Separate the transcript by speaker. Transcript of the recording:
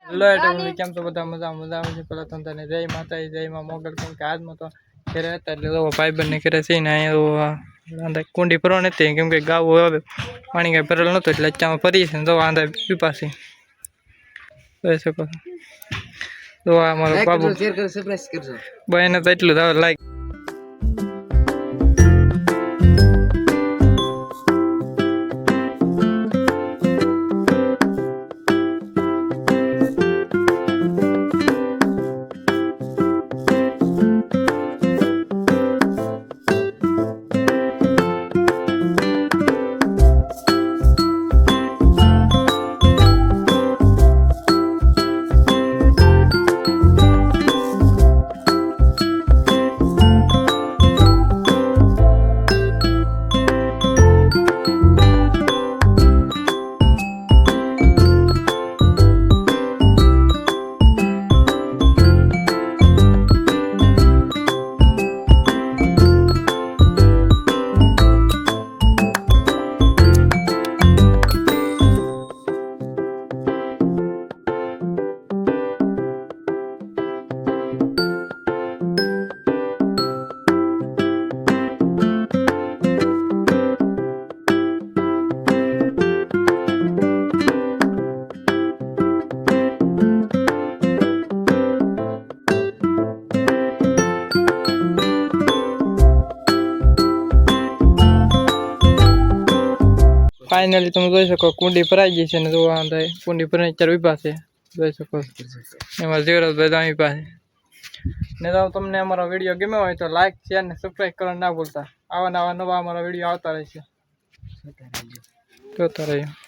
Speaker 1: Hello એટલે કેમ છો બધા મજા આવે છે પેલા તો તને જય માતાજી જય માં મોગલ કેમ કે આજમાં તો ઘરે હતા એટલે તો ભાઈબંધ ને ઘરે છે ને અહીંયા કુંડી ભરવા નથી કેમ કે ગાવ આવે પાણી કાંઈ ભરેલ નહોતું એટલે અત્યારમાં ફરીએ છે ને તો વાંધા પીપાસી જોઈ શકો તો આ મારો બાબુ બહેને તો એટલું જ લાઈક फाइनली तुम જોઈ શકો કુંડી ભરાઈ ગઈ છે ને જો આ કુંડી ભરાઈ ચાર ઉભા છે જોઈ શકો એમાં જીવરાજભાઈ દામી પાસે ને તો તમને અમારો વિડીયો ગમ્યો હોય તો લાઈક શેર ને સબસ્ક્રાઇબ કરવાનું ના ભૂલતા આવા નવા અમારા વિડીયો આવતા રહેશે જોતા રહેજો.